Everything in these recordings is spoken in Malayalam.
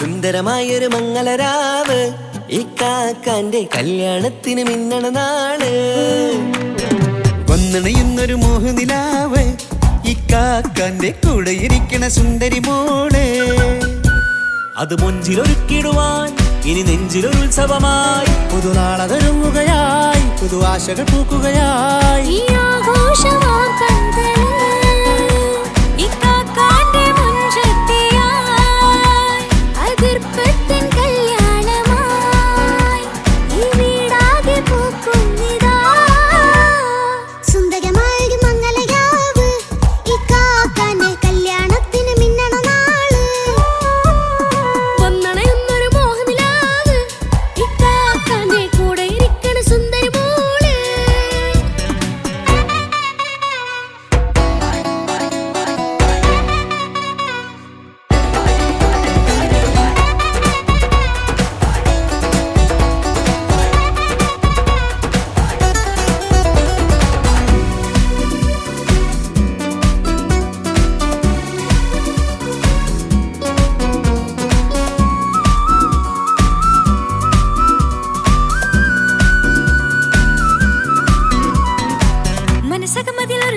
സുന്ദരമായൊരു മംഗളരാവ് ഇക്കാക്കാന്റെ കല്യാണത്തിന് മിന്നണ നാള്. വന്നണയുന്നൊരു മോഹനിലാവ് ഇക്കാക്കാന്റെ കൂടെ ഇരിക്കണ സുന്ദരി മോള്. അത് മൊഞ്ചിലൊരുക്കിടുവാൻ ഇനി നെഞ്ചിലൊരു ഉത്സവമായി പുതുനാളതൊരുങ്ങുകയായി പുതുവാശകൾ പൂക്കുകയായി.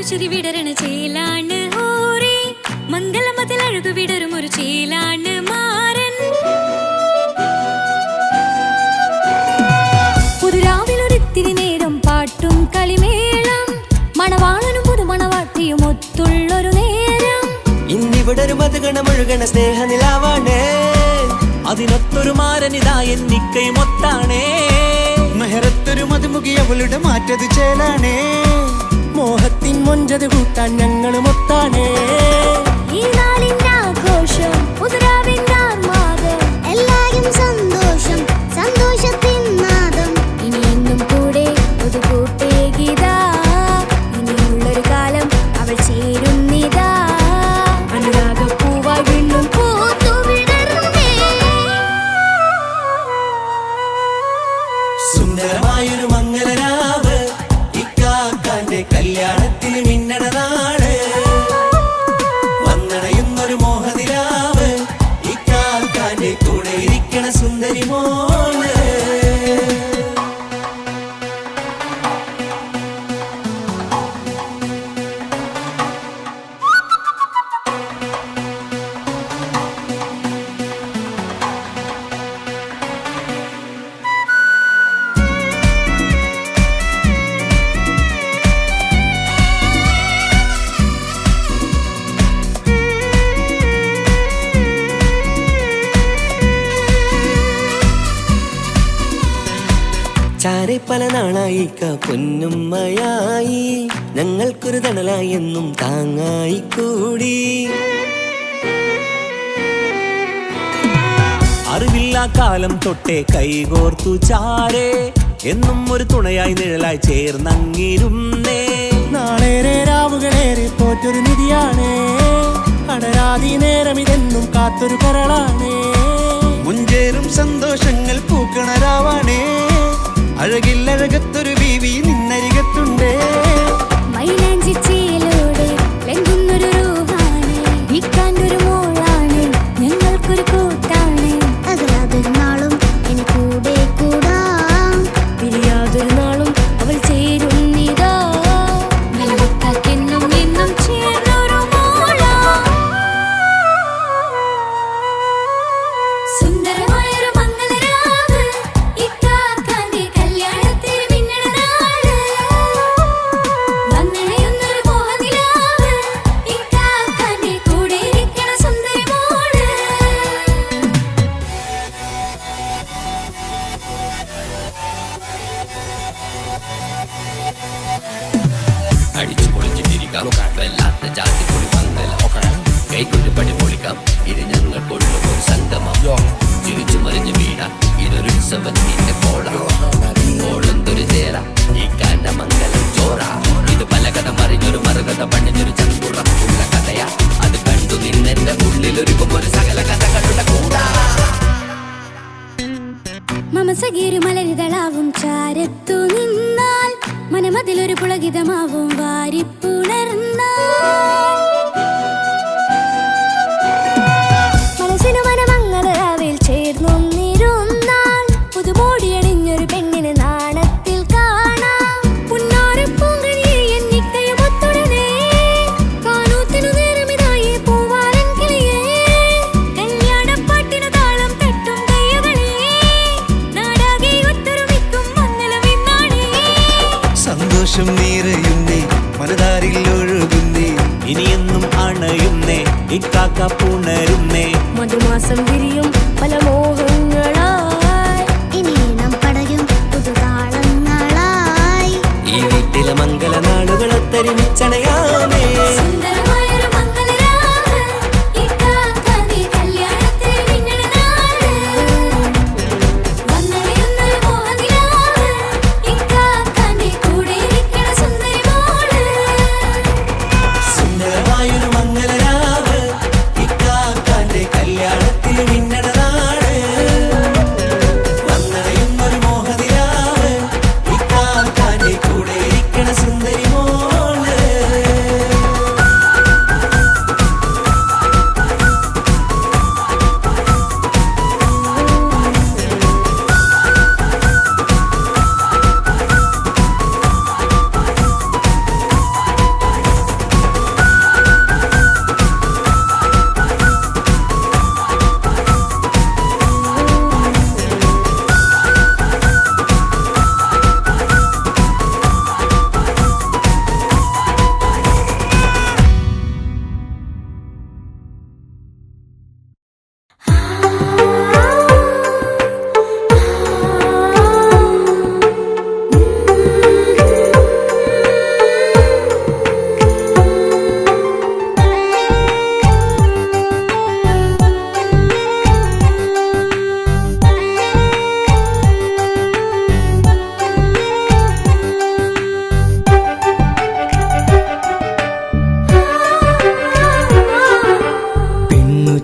ചിരി വിടരണ ചേലാണ് ഹോറി മംഗളമതിൽ അഴകു വിടരും ഒരു ചേലാണ് മാരൻ. പുതുരാവിലൊരിത്തിരി നേരം പാട്ടും കളിമേളം മണവാളനും പുതുമണവാട്ടിയും ഒത്തുള്ളൊരു നേരം. ഇന്നിവിടെ ഒരു മധുഗണ മുഴുകണ സ്നേഹനിലാവാണേ അതിനൊത്തൊരു മാരനിതാ എന്നിക്കയും ഒത്താണേ. മെഹറത്തൊരു മധുമുഖി അവളുടെ മാറ്റത് ചേലാണേ മോഹത്തിൻ മൊഞ്ചത് കൂട്ടാൻ ഞങ്ങളും ഒത്താണേ. ഈ നാളിന്റെ ആഘോഷം പുതുരാവിന്റെ ആർമാദം എല്ലാരും സന്തോഷം സന്തോഷത്തിൻ നാദം. ഇനി എന്നും കൂടെ പുതുകൂട്ടേ ഗീതാ ഇനിയുള്ളൊരു കാലം അവൾ ചേരുന്നിതാ അനുരാഗപ്പൂവായി വീണ്ടും പൂത്തുവിടരുന്നേ. സുന്ദരമായൊരു മംഗളരാവ് ഇക്കാക്കാന്റെ കല്യാണത്തിന് മിന്നണ നാള്. വന്നണയുന്നൊരു മോഹനിലാവ് ഇക്കാക്കാന്റെ കൂടെ ഇരിക്കണ സുന്ദരി മോള്. ചാരെ പല നാളായി പൊന്നുമ്മയായി ഞങ്ങൾക്കൊരു തണലായി എന്നും താങ്ങായി കൂടി. അറിവില്ലാ കാലം തൊട്ടേ കൈകോർത്തു ചാരേ എന്നും ഒരു തുണയായി നിഴലായി ചേർന്നങ്ങിരുന്നേ. നാളേറെ രാവുകളേറെ പോറ്റൊരു നിധിയാണേ അടരാതി നേരം ഇതെന്നും കാത്തൊരു കരളാണേ. മുഞ്ചേറും സന്തോഷങ്ങൾ പൂക്കണരാവാണേ അഴകില്ലഴകത്തൊരു ബീവി നിന്നരികത്തുണ്ടേ. മൈലാഞ്ചിച്ചേലോടെ ലംഘുന്നൊരു റൂഹാണ് ഇക്കാന്റൊരു മോളാണ് ഞങ്ങൾക്കൊരു കൂട്ടാണ്. അകലാതൊരു നാളും എനി കൂടെ കൂടാം പിരിയാതൊരു നാളും അവൾ ചേരുന്നിതാ നൽകെന്നും എന്നും ചേർന്നൊരു മോള. സുന്ദരമായൊരു മംഗളരാവ് ഇക്കാക്കാന്റെ കല്യാണത്തിന് മിന്നണ നാള്. വന്നണയുന്നൊരു മോഹനിലാവ് ഇക്കാക്കാന്റെ കൂടെ ഇരിക്കണ സുന്ദരി മോള്. അടിച്ചു പൊളിച്ചിട്ടിരിക്കാം വല്ലാത്ത ജാതി പൊളി മംഗലം കൈക്കൊരു പടി പൊളിക്കാം ഇത് ഞങ്ങൾക്കുള്ള ഒരു സംഗമം. ചിരിച്ചു മറിഞ്ഞു വീടാം ഇതൊരു ഉത്സവത്തിന്റെ കോളന്തൊരു ചേര ഈ കാന്റെ മംഗലം ചോറ. ഇത് പല കഥ മറിഞ്ഞൊരു മറുകഥ പണിഞ്ഞൊരു ചങ്കുറ ഉള്ള കഥയാ അത് കണ്ടു നിന്നെന്റെ ഉള്ളിലൊരുക്കും ഒരു സകല കഥകളുടെ കൂടാ. മമസഗീരു മലരിതളാവും ചാരത്തു നിന്നാൽ മനമതിലൊരു പുളകിതമാവും വാരിപ്പുണർന്നാൽ മനസ്സിനു മനമംഗളരാവിൽ ഇക്കാക്ക പുണരുന്നേ. മധുമാസം വിരിയും പല മോഹങ്ങളായി ഇനിയും പടരും പുതുതാളങ്ങളായി ഈ വീട്ടിലെ മംഗളനാളുകൾ ഒത്തൊരുമിച്ചണയാമേ. സുന്ദരമായൊരു മംഗളരാവ് ഇക്കാക്കാന്റെ കല്യാണത്തിൽ മിന്നണ നാള് വന്നറിയുന്നൊരു മോഹനിലാവ് ഇക്കാക്കാന്റെ കൂടെ ഇരിക്കണ സുന്ദരി മോള്. സുന്ദരമായൊരു മംഗളരാവ് ഇക്കാക്കാന്റെ കല്യാണത്തിൽ മിന്നണ നാള് വന്നണയുന്നൊരു മോഹനിലാവ് ഇക്കാക്കാന്റെ കൂടെ ഇരിക്കണ സുന്ദരി മോള്.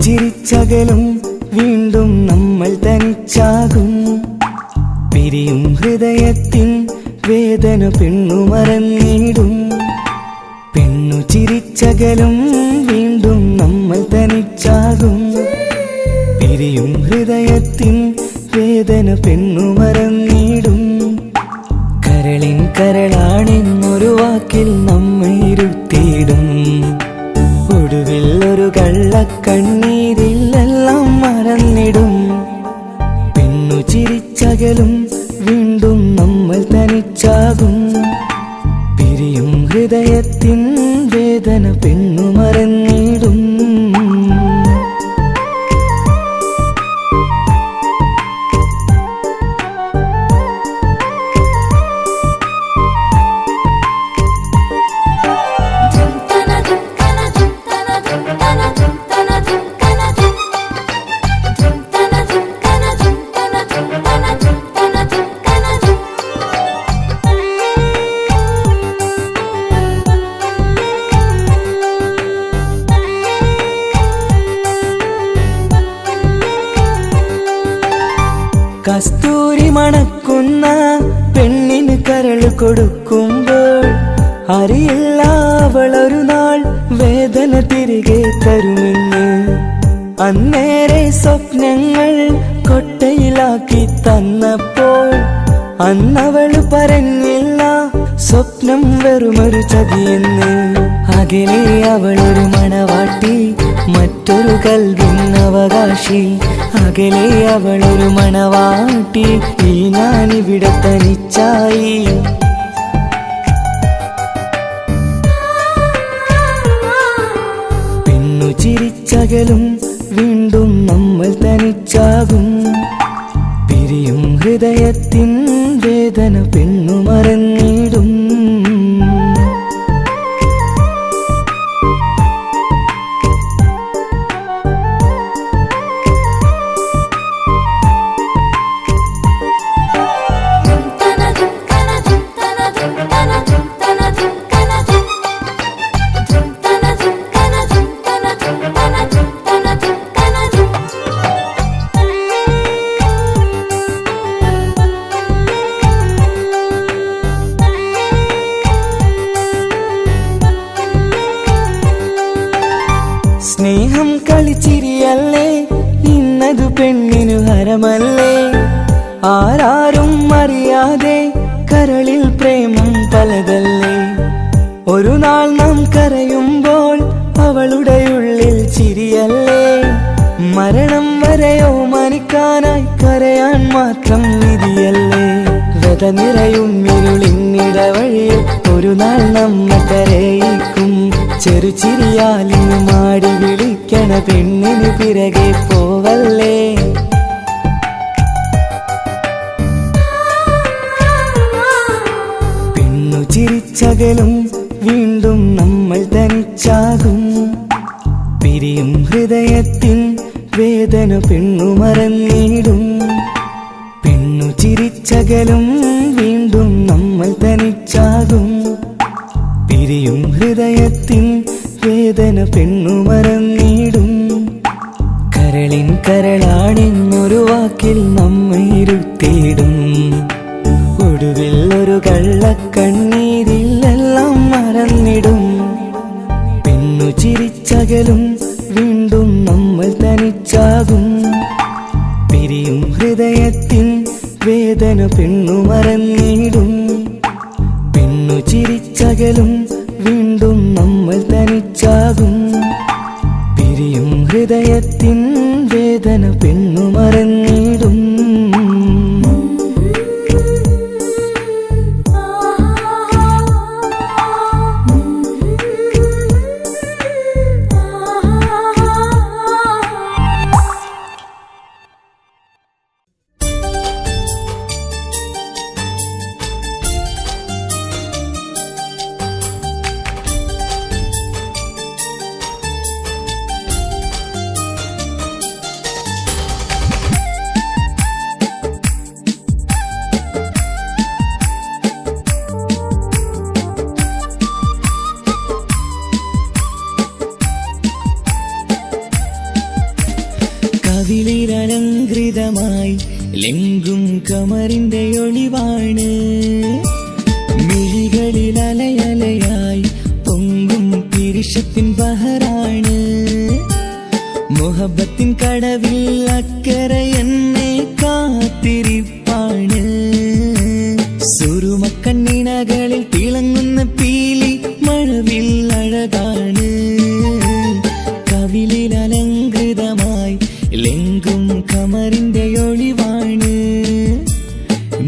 ചിരിച്ചകലും വീണ്ടും നമ്മൾ തനിച്ചാകും പിരിയും ഹൃദയത്തിൻ വേദന പെണ്ണു മറന്നിടും. പെണ്ണു ചിരിച്ചകലും വീണ്ടും നമ്മൾ തനിച്ചാകും പിരിയും ഹൃദയത്തിൻ വേദന പെണ്ണു മറന്നിടും. കരളിൻ കരളാണെന്നൊരു വാക്കിൽ നമ്മെ ഇരുത്തിയിടും. ഒടുവിൽ ഒരു കള്ളക്കണ്ണീരിലെല്ലാം മറന്നിടും. പെണ്ണു ചിരിച്ചകലും വീണ്ടും നമ്മൾ തനിച്ചാകും പിരിയും ഹൃദയത്തിൻ വേദന പെണ്ണു മറന്നിടും. കസ്തൂരി മണക്കുന്ന പെണ്ണിന് കരൾ കൊടുക്കുമ്പോൾ അറിയില്ല അവളൊരു നാൾ വേദന തിരികെ തരുമെന്ന്. അന്നേരെ സ്വപ്നങ്ങൾ കൊട്ടയിലാക്കി തന്നപ്പോൾ അന്നവൾ പറഞ്ഞില്ല സ്വപ്നം വെറുമൊരു ചതിയെന്ന്. അകലെ അവളൊരു മണവാട്ടി മറ്റൊരു കൽവിൻ അവകാശി. അകലെ അവളൊരു മണവാട്ടി ഈ ഞാനിവിടെ തനിച്ചായി. പെണ്ണു ചിരിച്ചകലും വീണ്ടും നമ്മൾ തനിച്ചാകും പിരിയും ഹൃദയത്തിൻ വേദന പെണ്ണു മറന്നിടും. സ്നേഹം കളിച്ചിരിയല്ലേ ഇന്നതു പെണ്ണിനു ഹരമല്ലേ. ആരാരും അറിയാതെ കരളിൽ പ്രേമം പലതല്ലേ. ഒരു നാൾ നാം കരയുമ്പോൾ അവളുടെ ഉള്ളിൽ ചിരിയല്ലേ. മരണം വരെയോ മനിക്കാനായി കരയാൻ മാത്രം വിധിയല്ലേ. വ്യത നിറയും ഇരുളിന്നിടവഴിയിൽ ഒരു നാൾ നമ്മ കരയിക്കും. ചെറുചിരിയാലിന് മാടി വിളിക്കും ചിരിക്കണ പെണ്ണിന് പിറകെ പോവല്ലേ. പെണ്ണു ചിരിച്ചകലും വീണ്ടും നമ്മൾ തനിച്ചാകും. പിരിയും ഹൃദയത്തിൻ വേദന പെണ്ണു മറന്നിടും. പെണ്ണു ചിരിച്ചകലും വീണ്ടും നമ്മൾ തനിച്ചാകും. പിരിയും ഹൃദയത്തിൻ വേദന പെണ്ണു മറന്നിടും. കരളിൻ കരളാണെന്നൊരു വാക്കിൽ നമ്മെ ഇരുത്തിയിടും. ഒടുവിൽ ഒരു കള്ളക്കണ്ണീരിലെല്ലാം മറന്നിടും. പെണ്ണു ചിരിച്ചകലും വീണ്ടും നമ്മൾ തനിച്ചാകും. പിരിയും ഹൃദയത്തിൻ വേദന പെണ്ണു മറന്നിടും. പെണ്ണു ചിരിച്ചകലും വീണ്ടും നമ്മൾ തനിച്ചാകും. പിരിയും ഹൃദയത്തിൻ വേദന പെണ്ണു മറന്നിടും. കവിളിലലങ്കൃതമായി ലെങ്കും കമറിന്റെ ഒളിവാണ്. മിഴികളിൽ അലയലയായി പൊങ്കും പിരിശത്തിൻ ബഹറാണ്. മുഹബത്തിൻ കടവിൽ അക്കരെ എന്നെ കാത്തിരിപ്പാണ്. സുറുമക്കണ്ണിണകളിൽ തിളങ്ങുന്ന പീലി മഴവിൽ അഴകാണ്. കവിളിൽ അലങ്കൃതമായി ലെങ്കും കമറിന്റെ ഒളിവാണ്.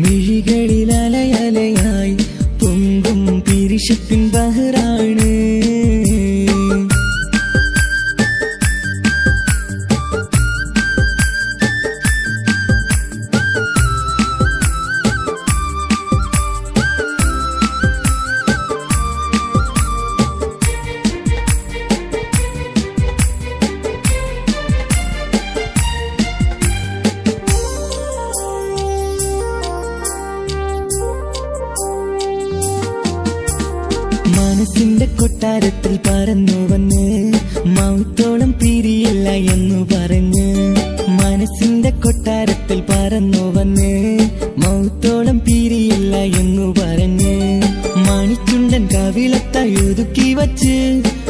മിഴികളിൽ അലയലയായി പൊങ്കും പിരിശത്തിൻ ബഹറാണ്. മനസ്സിന്റെ കൊട്ടാരത്തിൽ പറന്നു വന്ന് മൗത്തോളം പിരിയില്ല എന്നു പറഞ്ഞ്. മനസ്സിന്റെ കൊട്ടാരത്തിൽ പറന്നു വന്ന് മൗത്തോളം പിരിയില്ല എന്നു പറഞ്ഞ്. മണിച്ചുണ്ടൻ കവിളത്തായി ഒതുക്കി വച്ച്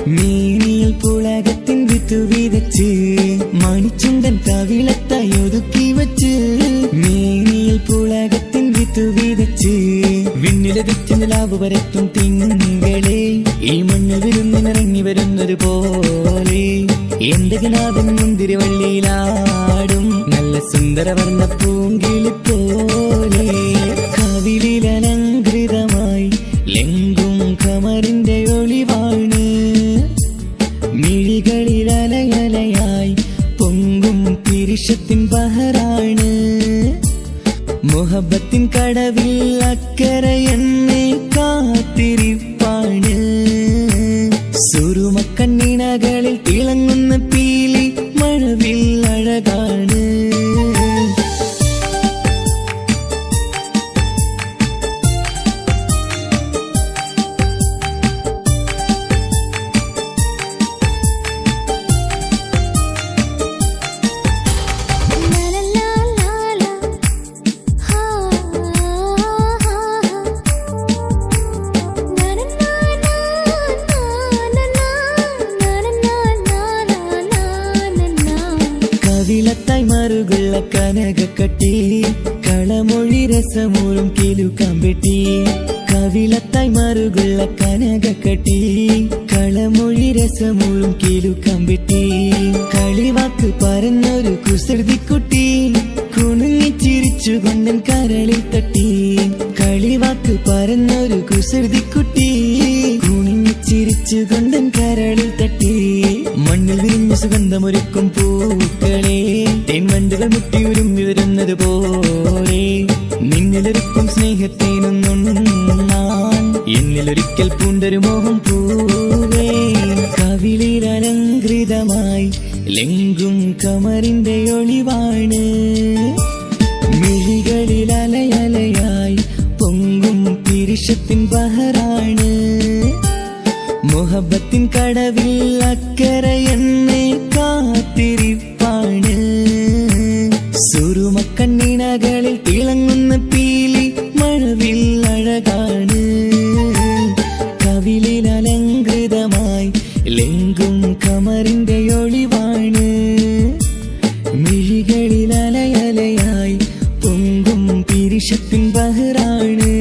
മേനിയിൽ പുളകത്തിൻ വിത്തു വിതച്ച്. മണിച്ചുണ്ടൻ കവിളത്തായി ഒതുക്കി വച്ച് മേനിയിൽ പുളകത്തിൻ വിത്തു വിതച്ച്. വിണ്ണിലതിച്ച് നിലാവ് വരത്തും തിങ്കളെ ഈ മണ്ണിൽ വിരുന്നിനിറങ്ങി വരുന്നൊരു പോലെ. എന്റെ ഗനാഥൻ മുന്തിരിവള്ളിയിലാടും നല്ല സുന്ദരവർണ്ണ പൂങ്കിളി പോലെ. കവിളിലലങ്കൃതമായി ലെങ്കും കമറിന്റെ ഒളിവാണ്. മിഴികളിൽ അലയലയായി പൊങ്കും പിരിശത്തിൻ ബഹറാണ്. മുഹബത്തിൻ കടവിൽ അക്കരെ എന്നെ കാത്തിരിപ്പാണ്. സുറുമക്കണ്ണിണകളിൽ തിളങ്ങുന്ന പീലി മഴവിൽ അഴകാണ്. കവിളത്തായി മറുകുള്ള കനകക്കട്ടി കളമൊഴി രസമൂറും കിലുക്കാമ്പെട്ടി. കവിളത്തായി മറുകുള്ള കനകക്കട്ടി കളമൊഴി രസമൂറും കിലുക്കാമ്പെട്ടി. കളിവാക്ക് പറഞ്ഞൊരു കുസൃതിക്കുട്ടി കുണുങ്ങിച്ചിരിച്ചു കൊണ്ടൻ കരളിൽ തട്ടി. കളിവാക്ക് പറഞ്ഞൊരു കുസൃതിക്കുട്ടി കുണിഞ്ഞിച്ചിരിച്ചു കൊണ്ടൻ കരളിൽ തട്ടി. മണ്ണിൽ വിരിഞ്ഞ സുഗന്ധമൊരുക്കും പൂക്കളെ തേൻവണ്ടുകൾ മുട്ടിയുരുമ്മി വരുന്നത് പോലെ നിന്നിലൊരുക്കും സ്നേഹത്തേനൊന്നുണ്ണാൻ എന്നിലൊരിക്കൽ പൂണ്ടൊരു മോഹം പൂവേ കവിളിൽ അലങ്കൃതമായി ലെങ്കും കമറിന്റെ ഒളിവാണ് മിഴികളിൽ അലയലയായി പൊങ്കും പിരിശത്തിൻ ബഹറാണ് മുഹബത്തിൻ കടവിൽ അക്കരെ എന്നെ കാത്തിരിപ്പാണ് സുറുമക്കണ്ണിണകളിൽ തിളങ്ങുന്ന പീലി മഴവിൽ അഴകാണ് കവിളിൽ അലങ്കൃതമായി ലെങ്കും കമറിന്റെ ഒളിവാണ് മിഴികളിൽ അലയലയായി പൊങ്കും പിരിശത്തിൻ ബഹറാണ്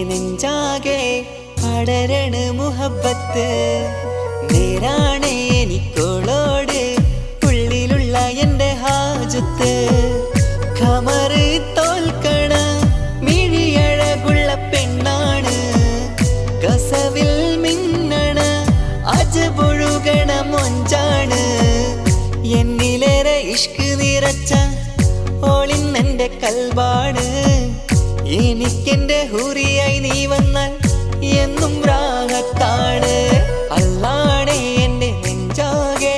നെഞ്ചാകെ പടരണ മുഹബത്ത് നേരാണ് എനിക്കോളോട് ഉള്ളിലുള്ള എന്റെ ഹാജത്ത് ഖമറ് തോൽക്കണ മിഴിയഴകുള്ള പെണ്ണാണ് കസവിൽ മിന്നണ അജപൊഴുകണ മൊഞ്ചാണ് എന്നിലേറെ ഇഷ്ക് നിറച്ച ഓളിന്നെന്റെ കൽബാണ് എനിക്കെന്റെ ഹുറിയായി നീ വന്നാൽ എന്നും രാഗത്താണ് അല്ലാണേ എന്റെ നെഞ്ചാകെ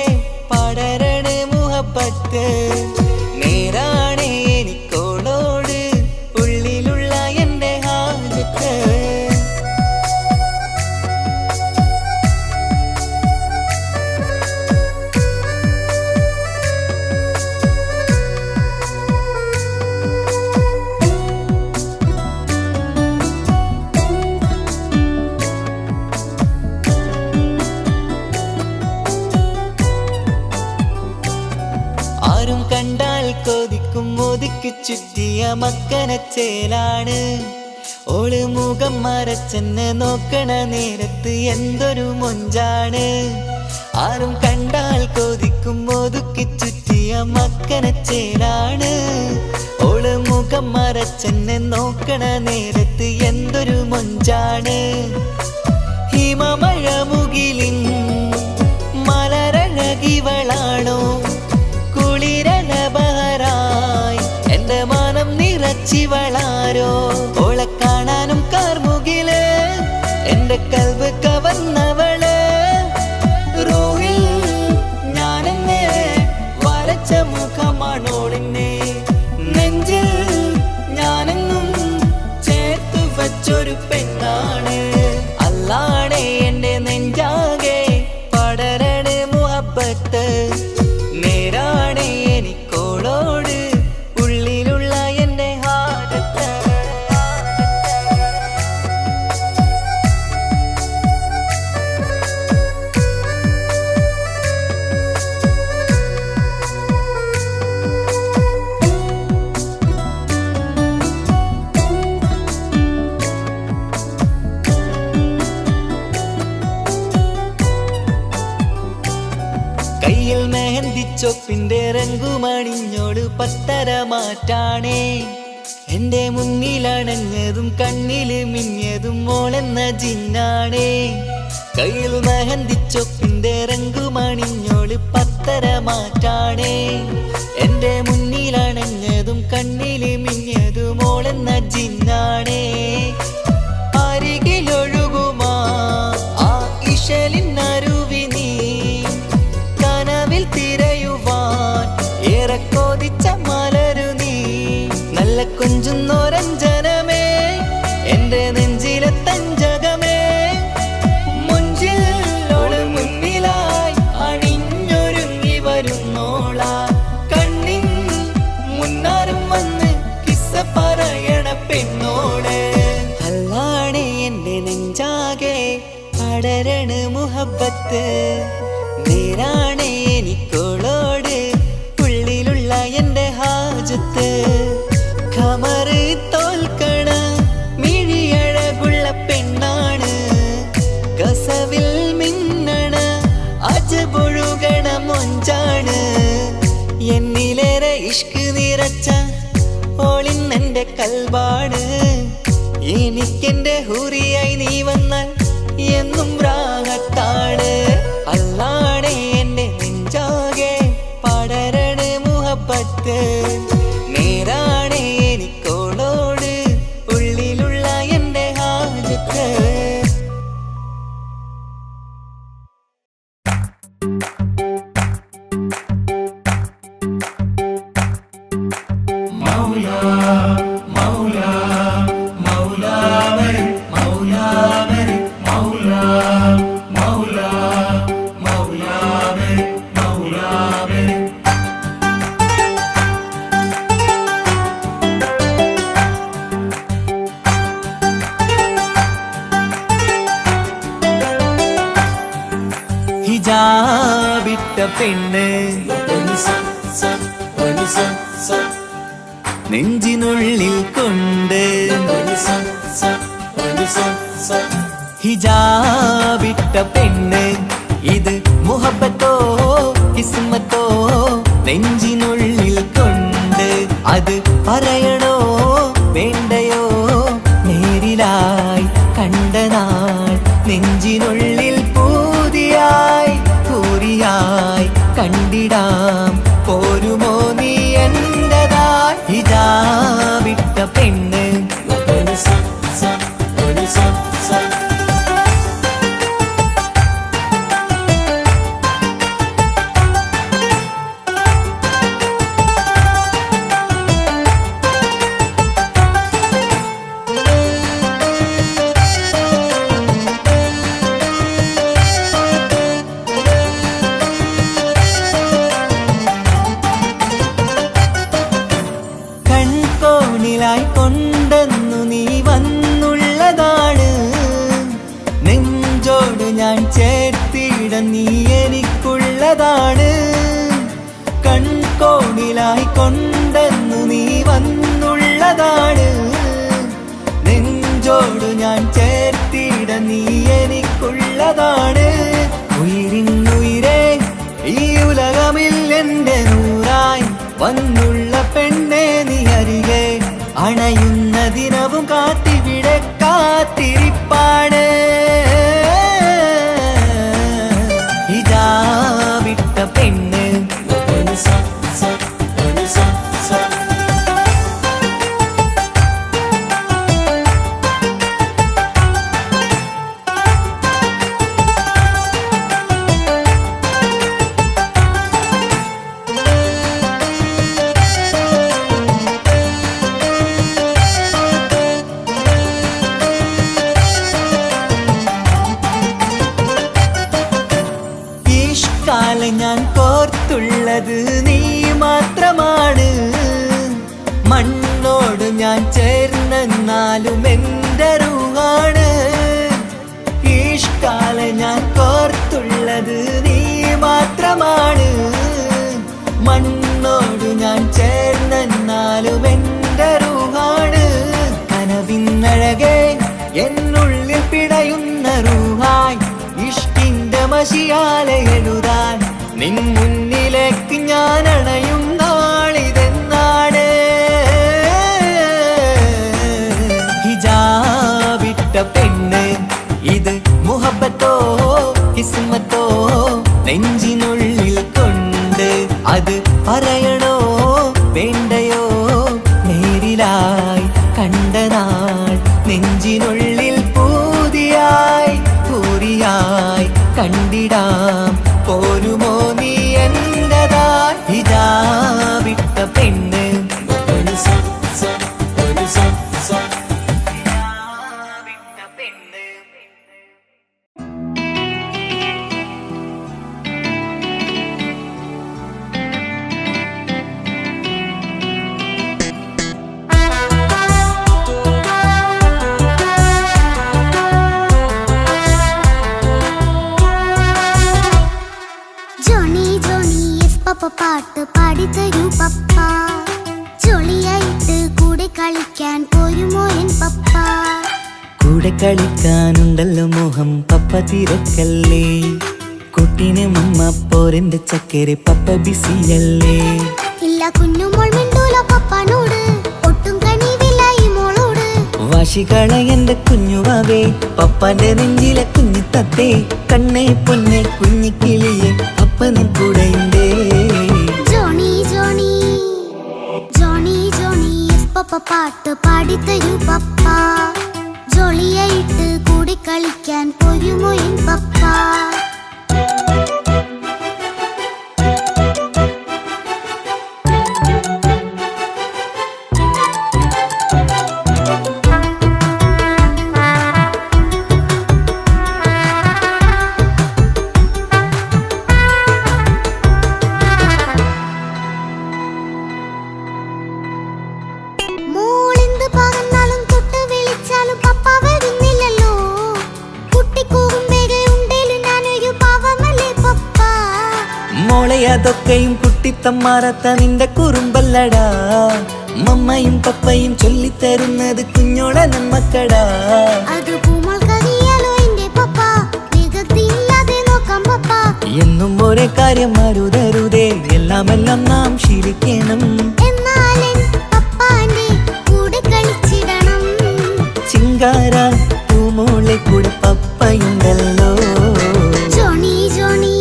പടരണ മുഹബത്ത് നേരാണേ എനിക്കോളോട് ഉള്ളിലുള്ള എന്റെ ഹാജത്ത് കണ്ടാൽ കൊതിക്കും ഒതുക്കി ചുറ്റിയ മക്കനച്ചേലാണ് ഓള് മുഖം മറച്ചെന്നെ നോക്കണ നേരത്ത് എന്തൊരു മൊഞ്ചാണ് ആരും കണ്ടാൽ കൊതിക്കും ഒതുക്കി ചുറ്റിയ മക്കനച്ചേലാണ് ഓള് മുഖം മറച്ചെന്നെ നോക്കണ നേരത്ത് എന്തൊരു മൊഞ്ചാണ് ഹിമമഴ മുകിലിൻ മലരഴകിവളാണോ കുളിരലബഹരായി എന്റെ മാനം നിറച്ചിവളാരോ ഓളെ കാണാനും കാർമുകില് എന്റെ കൽവ് കവർന്നവള് റൂഹിൽ ഞാനെന്നെ വരച്ച മുഖമാണോളിന്നെ നെഞ്ചിൽ ഞാനെന്നും ചേർത്തു വച്ചൊരു പെണ്ണാണ് അല്ലാണേ എന്റെ നെഞ്ചാകെ പടരണ മുഹബത്ത് നേരാണേ എനിക്കോളോട് ഉള്ളിലുള്ള എന്റെ ഹാജത്ത് കയ്യിൽ മെഹന്തിച്ചൊപ്പിന്റെ രംഗുമണിഞ്ഞോട് പത്തര മാറ്റാണേ എന്റെ മുന്നിലണഞ്ഞതും കണ്ണില് മിഞ്ഞതും മോളെന്ന ജിന്നാണേ കയ്യിൽ മെഹന്തിച്ചൊപ്പിന്റെ രംഗുമണിഞ്ഞോട് പത്തര മാറ്റാണേ എന്റെ മുന്നിലണഞ്ഞതും കണ്ണില് മിഞ്ഞതും മോളെന്ന ജിന്നാണേ അരികിലൊഴുകുമാ ആ ഇശലിനരുവി നീ കനവിൽ തിരയുവാൻ ഏറെ കൊതിച്ച മലരു നീ നല്ല കൊഞ്ചുന്നോരഞ്ജനമേ എന്റെ നെഞ്ചിലെ തഞ്ചകമേ മുഞ്ചിൽ മുന്നിലായി അണിഞ്ഞൊരുങ്ങി വരുന്നോള കണ്ണിൻ പടരണ മുഹബത്ത് നേരാണേ എനിക്കോളോട് ഉള്ളിലുള്ള എൻ്റെ ഹാജത്ത് ഖമറ് തോൽക്കണ മിഴിയഴകുള്ള പെണ്ണാണ് കസവിൽ മിന്നണ അജബൊഴുകണ മൊഞ്ചാണ് എന്നിലേറെ ഇഷ്ക് നിറച്ച ഓളിന്നെൻ്റെ കൽബാണ് എനിക്കെന്റെ ഹൂറിയായി നീ വന്നാൽ എന്നും രാഗത്താണ് അല്ലാണേ എൻ്റെ നെഞ്ചാകെ പടരണ മുഹബത്ത് നേരാണേ എനിക്കോളോട് ഉള്ളിലുള്ള എൻ്റെ ഹാജത്ത് ഹിജാബിട്ട പെണ്ണ് നെഞ്ചിനുള്ളിൽ കൊണ്ട് ഹിജാബിട്ട പെണ്ണ് ഇത് മുഹബത്തോ കിസ്മത്തോ നെഞ്ചിനുള്ളിൽ കൊണ്ട് അത് പറയണോ വേണ്ടയോ നേരിലായി കണ്ട നാൾ നെഞ്ചിനുള്ളിൽ പൂതിയായി പൂരിയായി കണ്ടിടാം പോരുമോ നീ എന്റേതായി ഹിജാബിട്ട പെണ്ണ് കൺകോണിലായി കൊണ്ടെന്നു നീ വന്നുള്ളതാണ് നെഞ്ചോട് ഞാൻ ചേർത്തിട നീ എനിക്കുള്ളതാണ് കൺകോണിലായി കൊണ്ടെന്നു നീ വന്നുള്ളതാണ് നെഞ്ചോട് ഞാൻ ചേർത്തിട നീ എനിക്കുള്ളതാണ് ഉയിരിന്നുയിരേ ഈ ഉലകമിൽ എൻ്റെ നൂറായി വന്നുള്ള പെണ്ണെ നീ അരികെ അണയുന്ന ദിനവും കാത്തിവിടെ കാത്തിരിപ്പാണ് ഹിജാബിട്ട പെണ്ണ് കാലം ഞാൻ കോർത്തുള്ളത് നീ മാത്രമാണ് മണ്ണോട് ഞാൻ ചേർന്നെന്നാലും എൻ്റെ റൂഹാണ് ഈഷ്കാലം ഞാൻ കോർത്തുള്ളത് നീ മാത്രമാണ് മണ്ണോട് ഞാൻ ചേർന്നെന്നാലും എൻ്റെ റൂഹാണ് കനവിന്നഴകെ എന്നുള്ളിൽ പിടയുന്ന റൂഹായി ഇഷ്കിന്റെ മഷിയാലെ എഴുതാൻ നിൻ മുന്നിലേക്ക് ഞാൻ അണയും നാളിതെന്നാണ് ഹിജാബിട്ട പെണ്ണ് ഇത് മുഹബത്തോ കിസ്മത്തോ നെഞ്ചിനുള്ളിൽ കൊണ്ട് അത് പറയണോ വേണ്ടയോ നേരിലായി കണ്ട നാൾ നെഞ്ചിനുള്ളിൽ പൂതിയായി പൂരിയായി കണ്ടിടാം പോരുമോ നീ എന്റേതായി ഹിജാബിട്ട പെണ്ണ് പാട്ട് പാടിത്തരൂ പപ്പ. ജോളിയായിട്ട് കൂടെ കളിക്കാൻ പോരുമോ എൻ പപ്പ? കൂടെ കളിക്കാനുണ്ടല്ലോ മോഹം പപ്പ തിരക്കല്ലേ. കുട്ടീനെ മമ്മ പോരെന്റെ ചക്കരെ പപ്പ ബിസിയല്ലേ. ഇല്ല കുഞ്ഞുമോൾ മിണ്ടൂല പപ്പനോട്, ഒട്ടും കനിവില്ല ഈ മോളോട്. വാശികള എന്റെ കുഞ്ഞുവാവേ, പപ്പാന്റെ നെഞ്ചിലെ കുഞ്ഞു തത്തേ. കണ്ണേ പൊന്നെ കുഞ്ഞിക്കിളിയെ അപ്പനും കൂടെയുണ്ടേ. ജോണി ജോണി ജോണി ജോണി പപ്പ പാട്ട് പാടിത്തരൂ പപ്പ. ജോളിയായിട്ട് കൂടെ കളിക്കാൻ പോരുമോ എൻ പപ്പ? മോളെന്ത് പറഞ്ഞാലും തൊട്ട് വിളിച്ചാലും പപ്പ വരുന്നില്ലല്ലോ. കുട്ടിക്കൂകുമ്പേരെ ഉണ്ടേലും ഞാനൊരു പാവമല്ലേ പപ്പ? മോളെ അതൊക്കെയും കുട്ടിത്തമ്മാറത്ത നിന്റെ കുറുമ്പല്ലടാ. മമ്മയും പപ്പയും ചൊല്ലിത്തരുന്നത് കുഞ്ഞോളെ നമ്മക്കടാ. അത് പൂമോൾക്കറിയാലോ എന്റെ പപ്പ, വികൃതിയില്ലാതെ നോക്കാം പപ്പ. എന്നും ഒരേ കാര്യം മരുതരുതേ, എല്ലാം നാം ശീലിക്കണം. എന്നാലെൻ പപ്പാന്റെ കൂടെ കളിച്ചിടണം. ചിങ്കാര പൂമോളെ കൂടെ പപ്പയുണ്ടല്ലോ. ജോണി ജോണി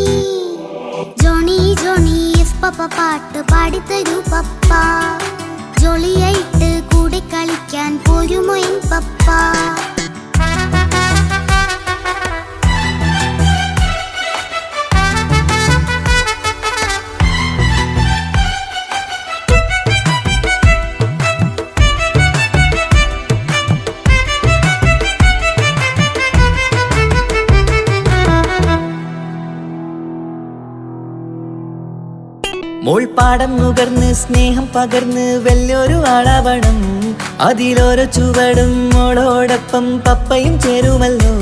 ജോണി ജോണി പപ്പ പാട്ട് പാടിത്തരൂ പപ്പ. ജോളിയായിട്ട് കൂടെ കളിക്കാൻ പോരുമോ എൻ പപ്പ? മോൾ പാടം നുകർന്ന് സ്നേഹം പകർന്ന് വലിയൊരു ആളാവണം. അതിലോരോ ചുവടും മോളോടൊപ്പം പപ്പയും ചേരുമല്ലോ.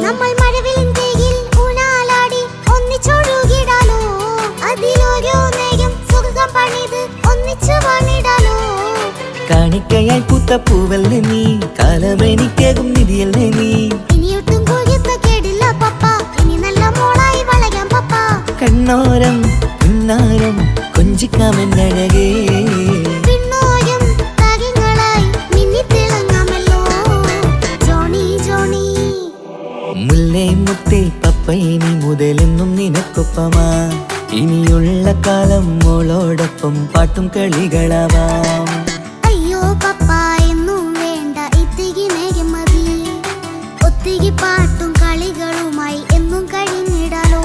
നമ്മൾ മഴവിലും തേയിൽ ഊഞ്ഞാലാടി ഒന്നിച്ചൊഴുകിടാലോ. അതിലോരോ നേരം സുഖം പണിത് ഒന്നിച്ചു വാണിടാലോ. കാണിക്കയായി പൂത്ത പൂവല്ലേ നീ, കാലമെനിക്കേകും നിധിയല്ലേ നീ. ഇനിയൊട്ടും കുരുത്ത കേടില്ല പപ്പ, ഇനി നല്ല മോളായി വളരാം പപ്പ. കണ്ണോരം പിന്നാരം കൊഞ്ചിക്കാമെന്നഴകേ. പിന്നോരും താരങ്ങളായി മിന്നിത്തിളങ്ങാമല്ലോ. ജോണി ജോണി മുല്ലേ മുത്തേ പപ്പയിനി മുതലെന്നും നിനക്കൊപ്പമാ. ഇനിയുള്ള കാലം മോളോടൊപ്പം പാട്ടും കളികളാവാം. അയ്യോ പപ്പ എന്നും വേണ്ട ഇത്തിരി നേരം മതി. ഒത്തിരി പാട്ടും കളികളുമായി എന്നും കഴിഞ്ഞിടാലോ.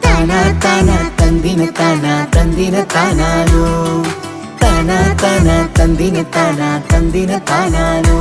താനാ താനാ തന്തിന താനാ തന്തിന താനാലോ. താനാ താനാ തന്തിന താനാ തന്തിന താനാലോ.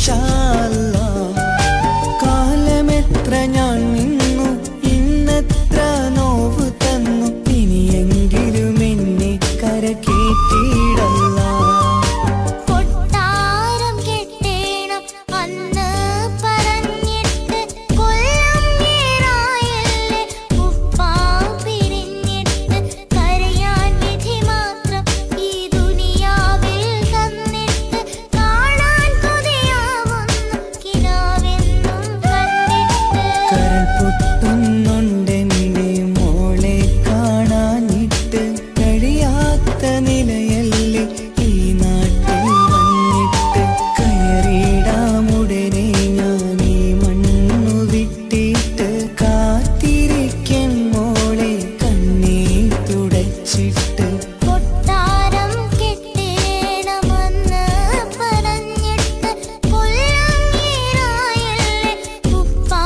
ഇൻഷാ അല്ലാഹ്. കാലമെത്ര ഞാൻ നിന്നു, ഇന്നെത്ര നോവ് തന്നു, ഇനിയെങ്കിലും എന്നെ കരകേറ്റിടല്ല. കൊട്ടാരം കെട്ടേണം അന്ന് പറഞ്ഞിട്ട് കൊല്ലം ഏറായല്ലേ ഉപ്പാ പിരിഞ്ഞിട്ട് കരയാൻ വിധി മാത്രം ഈ ദുനിയാവിൽ തന്നിട്ട് കാണാൻ കൊതിയാവുന്നു കിനാവെന്നും കണ്ടിട്ട്. കരൾ പൊട്ടുന്നുണ്ടെന്റെ മോളെ കാണാനിട്ട്, കഴിയാത്ത നിലയല്ലേ ഈ നാട്ടിൽ വന്നിട്ട്. കയറിയിടാമുടനെ ഞാൻ ഈ മണ്ണു വിട്ടിട്ട്, കാത്തിരിക്കൻ മോളെ കണ്ണീർ തുടച്ചിട്ട്. കൊട്ടാരം കെട്ടേണമെന്ന് പറഞ്ഞിട്ട് കൊല്ലം ഏറായല്ലേ ഉപ്പാ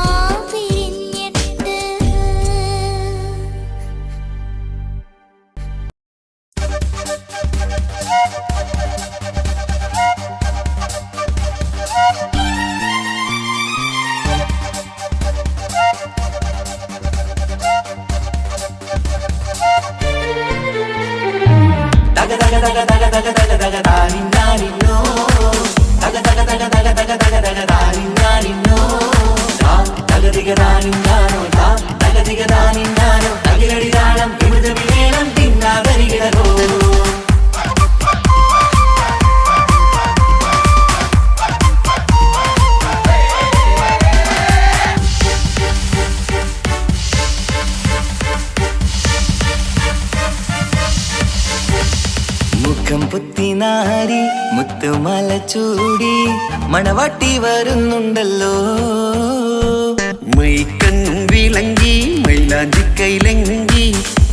പിരിഞ്ഞിട്ട്. തക തക തക തക തക തക തക താനിന്നാനിന്നോ, തക തക തക തക തക തക തക താനിന്നാനിന്നോ, താ തക തിക താനിന്നാനോ, താ തക തിക താനിന്നാനോ, തകിലടി താളം വിമൃതമി വേണം തിന്നാതരികിടകോ. മുഖം പുത്തിനാരി മുത്തുമല ചൂടി മണവാട്ടി വരുന്നുണ്ടല്ലോ. മൈക്കണ്ണും വിളങ്ങി മൈലാഞ്ചി കൈലങ്കി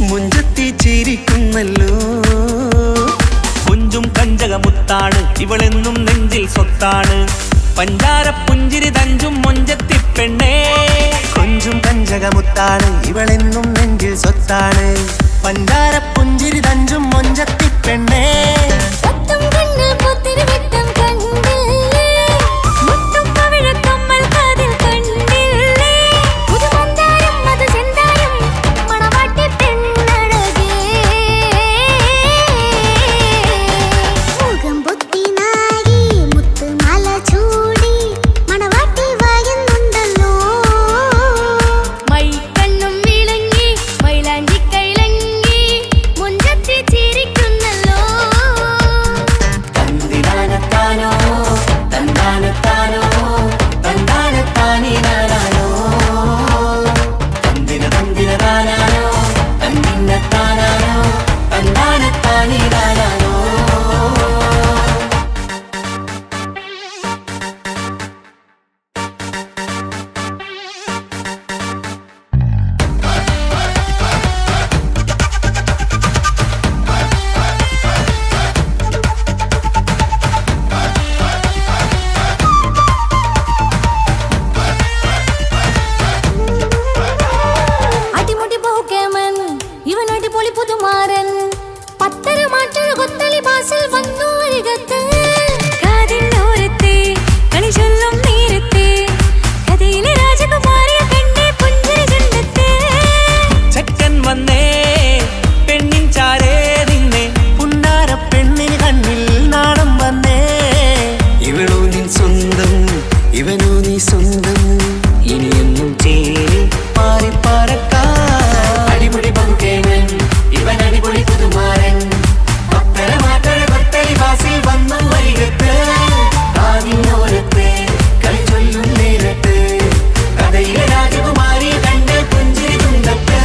മുഞ്ചത്തി ചിരിക്കുന്നല്ലോ. കുഞ്ചും കഞ്ചകമുത്താണ് ഇവളെന്നും നെഞ്ചിൽ സ്വത്താണ്, പഞ്ചാര പുഞ്ചിരി തഞ്ചും മൊഞ്ചത്തി പെണ്ണേ. കൊഞ്ചും കഞ്ചകമുത്താണ് ഇവളെന്നും നെഞ്ചിൽ സ്വത്താണ്, പഞ്ചാര പുഞ്ചിരി തഞ്ചും മൊഞ്ചത്തി പെണ്ണേ. ഒത്തും കണ്ണിൽ പുത്തിരി വെട്ടം കണ്ടില്ലേ, മുത്തും പവിഴക്കമ്മൽ കാതിൽ കണ്ടില്ലേ, പുതുമന്ദാരം മധുചെന്തായം മണവാട്ടി പെണ്ണഴകേ. മുഖം പൊത്തി നാരി മുത്തുമാല ചൂടി മണവാട്ടി വരുന്നുണ്ടല്ലോ. മൈക്കണ്ണും വിളങ്ങി മൈലാഞ്ചി കൈലങ്കി മുഞ്ചത്തി ചിരിക്കുന്നല്ലോ. തന്തിനാനത്താനോ തന്താനത്താനോ തന്താനത്താനിനാനോ, തന്തിന തന്തിന താനാനോ തന്നിന്നത്താനാനോ തന്താനത്താനിനാനോ. അടിമുടി ബഹുകേമൻ ഇവൻ അടിപൊളി പുതുമാരൻ, പത്തര മാറ്റൊരു കൊത്തളി ബാസിൽ വന്നു അരികത്ത്. കാതിന്നോരത്തെ കളി ചൊല്ലും നേരത്തെ കഥയിലെ രാജകുമാരിയെ കണ്ടേ പുഞ്ചിരി ചുണ്ടത്തെ. ചെക്കൻ വന്നേ പെണ്ണിൻ ചാരേ നിന്നെ, പുന്നാര പെണ്ണിന് കണ്ണിൽ നാണം വന്നേ. ഇവളോ നിൻ സ്വന്തം ഇവനോ നീ സ്വന്തം, ഇനിയെന്നും ചേരി മാറി പറക്കാം. അടിപൊളി ബഹുകേമൻ ഇവൻ അടിപൊളി പുതുമാരൻ, പത്തര മാറ്റഴ കൊത്തളി ബാസിൽ വന്നു വരികത്ത്. കാതിനോരത്ത് കളി ചൊല്ലും നേരത്ത് കഥയിലെ രാജകുമാരിയെ കണ്ട് പുഞ്ചിരി തുണ്ടത്ത്.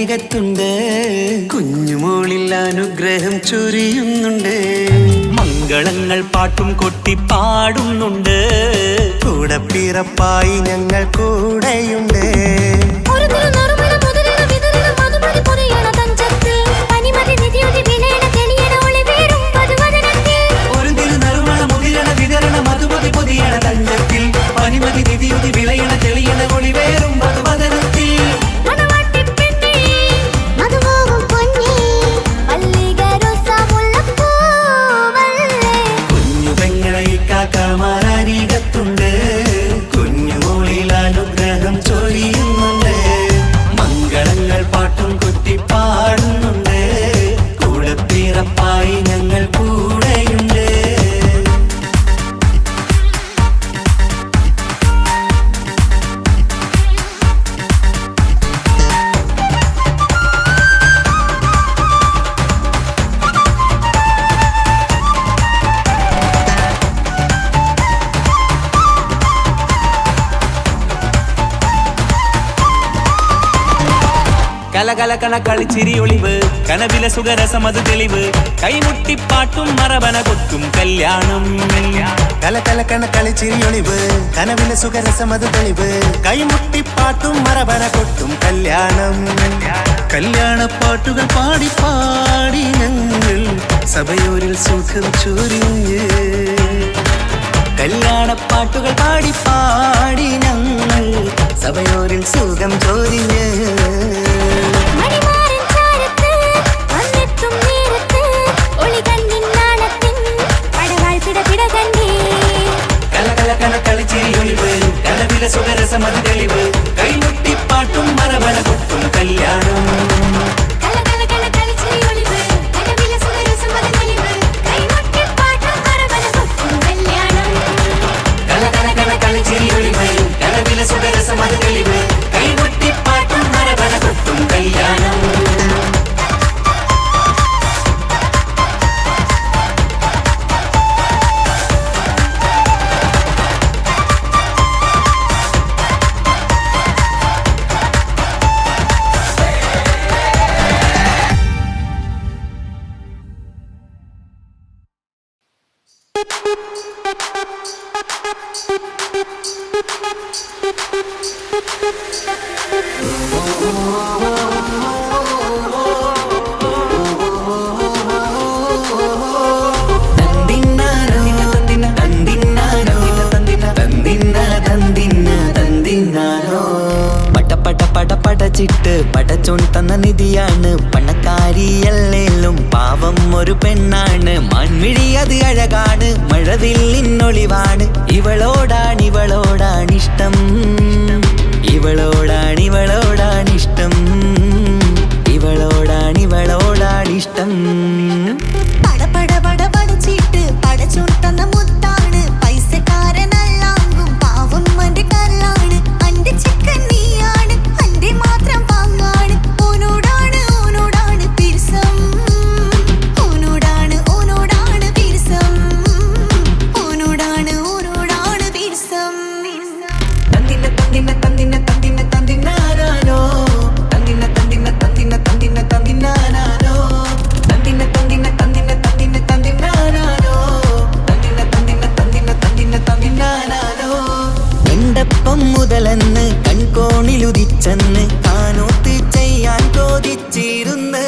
അരികത്തുണ്ട്, കുഞ്ഞുമോളിൽ അനുഗ്രഹം ചൊരിയുന്നുണ്ട്. മംഗളങ്ങൾ പാട്ടും കൊട്ടി പാടുന്നുണ്ട്, കൂടെ പിറപ്പായി ഞങ്ങൾ കൂടെയുണ്ട്. ഒരു തിരുനറുമണ മുതലിട വിതരണ മധുമതി പൊതിയണ തഞ്ചത്തിൽ പനിമതി നിധിയൊതി വിലയണ തെളിയണ ഒളിവേറും പതുവദനത്തിൽ. ഒരു തിരുനറുമണ മുതിരണ വിതരണ മധുമതി പൊതിയണ തഞ്ചത്തിൽ പനിമതി നിധിയുതി വിളയണ തെളിയണ ഒളിവേറും മധുവദനത്തിൽ. മണവാട്ടിപ്പെണ്ണേ മധുപോകും പൊന്നേ മല്ലിക റോസ മുല്ലപ്പൂവല്ലേ. കുഞ്ഞു പെങ്ങളെ കാക്കമാരരികത്തുണ്ട്, കുഞ്ഞുമോളിൽ അനുഗ്രഹം ചൊരിയുന്നുണ്ട്. മംഗളങ്ങൾ പാട്ടും കൊട്ടി പാടുന്നുണ്ട്, കൂടെ പിറപ്പായി ഞങ്ങൾ കൂടെയുണ്ട്. കലകലകണ കളിച്ചിരി ഒളിവ്, കനവില സുഖരസമത് തെളിവ്, കൈമുട്ടിപ്പാട്ടും മറവന കൊത്തും കല്യാണം. കലകലകണ കളിച്ചിരിയൊളിവ്, കനവിലെ സുഖരസമത് തെളിവ്, കൈമുട്ടിപ്പാട്ടും മറവന കൊട്ടും കല്യാണം. കല്യാണപ്പാട്ടുകൾ പാടി പാടി ഞങ്ങൾ സഭയോരിൽ സുഖം ചൊരിഞ്ഞ്. കല്യാണപ്പാട്ടുകൾ പാടി പാടി ഞങ്ങൾ സഭയോരിൽ സുഖം ചൊരിഞ്ഞ്. മണിമാരൻ ചാരത്ത് വന്നെത്തും നേരത്ത് ഒളികണ്ണിൻ നാണത്തിൻ പടവാൾ പിടപിട കണ്ടേ. കലകലകണ കളിച്ചിരി ഒളിവ്, കനവില സുഖരസമത് തെളിവ്, കൈമുട്ടിപ്പാട്ടും മറവന കൊട്ടും കല്യാണം. കലകലകണ കളിച്ചിരി ഒളിവ്, കനവിലെ സുഖരസമത് തെളിവ്, കൈമുട്ടിപ്പാട്ടും മറവന കൊട്ടും കല്യാണം. കലകലകണ കളിച്ചിരി ഒളിവ്, കനവില സുഖരസമത് തെളിവ്, കൈമുട്ടിപ്പാട്ടും മറവന കൊട്ടും കല്യാണം. പടച്ചിട്ട് പടച്ചോൻ തന്ന നിധിയാണ്, പണക്കാരിയല്ലേലും പാവം ഒരു പെണ്ണാണ്. മാൻമിഴി അത് അഴകാണ്, മഴവില്ലിന്നൊളിവാണ്. ഇവളോടാണിഷ്ടം, ഇവളോടാണിഷ്ടം, ഇവളോടാണിഷ്ടം. പടച്ചിട്ട് പടച്ചോൻ തന്ന മുത്താണ്, പൈസക്കാരനല്ലാങ്കും പാവം അന്റെ കല്ലാണ്. അന്റെ ചിക്കൻ നീയാണ്, അന്റെ മാത്രം പാങ്ങാണ്. ഓനോടാണ് പിരിസം, ഓനോടാണ് പിരിസം, ഓനോടാണ് പിരിസം. തന്തിന തന്തിന തന്തിന തന്തിന തന്തിനാനോ, തന്തിന തന്തിന തന്തിന തന്തിന തന്തിനാനോ, തന്തിന തന്തിന തന്തിന തന്തിന തന്തിനാനോ, തന്തിന തന്തിന തന്തിന തന്തിന തന്തിനാനോ. കണ്ടപ്പം മുതലെന്ന് കൺകോണിലുദിച്ചെന്ന് കാനോത്ത് ചെയ്യാൻ ചോദിച്ചിരുന്ന്.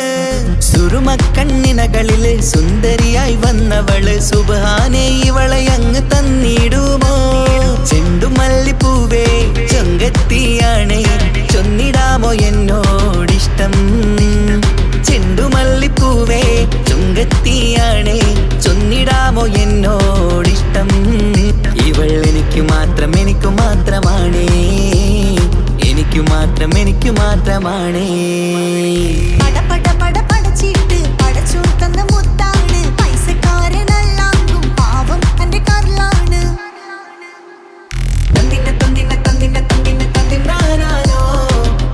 സുറുമക്കണ്ണിനകളില് സുന്ദരിയായി വന്നവള് സുബ്ഹാനേ ഇവളെ അങ്ങ് തന്നിടുമോ. ചെണ്ടുമല്ലിപ്പൂവേ ചൊങ്കത്തിയാണ്, ചൊന്നിടാമോ എന്നോടിഷ്ടം. ചെണ്ടുമല്ലിപ്പൂവേ ചൊങ്കത്തിയാണ്, ചൊന്നിടാമോ എന്നോടിഷ്ടം. ഇവൾ എനിക്ക് മാത്രം, എനിക്ക് മാത്രമാണേ, എനിക്ക് മാത്രം, എനിക്ക് മാത്രമാണേ. പടച്ചിട്ട് പടച്ചോൻ തന്ന മുത്താണ്, പൈസക്കാരനല്ലാങ്കും പാവം അന്റെ കല്ലാണ്. തന്തിന തന്തിന തന്തിന തന്തിന തന്തിനാനോ,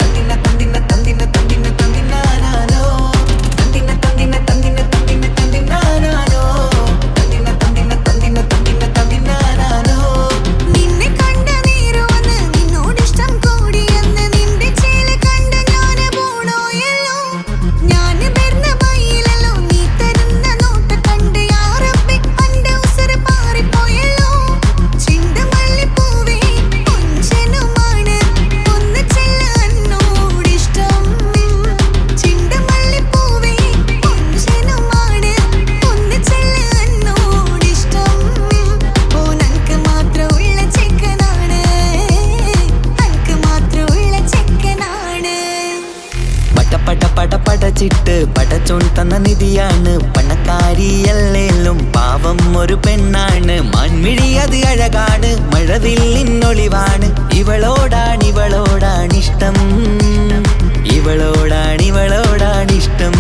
തന്തിന തന്തിന തന്തിന തന്തിന തന്തിനാനോ, തന്തിന തന്തിന തന്തിന തന്തിന തന്തിനാനോ, തന്തിന തന്തിന തന്തിന തന്തിന തന്തിനാനോ. നിന്നെ കണ്ട നേരമെന്ന് നിന്നോടിഷ്ടം കൂടിയെന്ന് നിന്റെ ചേല കണ്ട ഞാന് പോണോയല്ല. തന്ന നിധിയാണ് പണക്കാരിയല്ലേലും പാവം ഒരു പെണ്ണാണ് മാൻമിഴി അത് അഴകാണ് മഴവില്ലിന്നൊളിവാണ് ഇവളോടാണിഷ്ടം ഇവളോടാണിഷ്ടം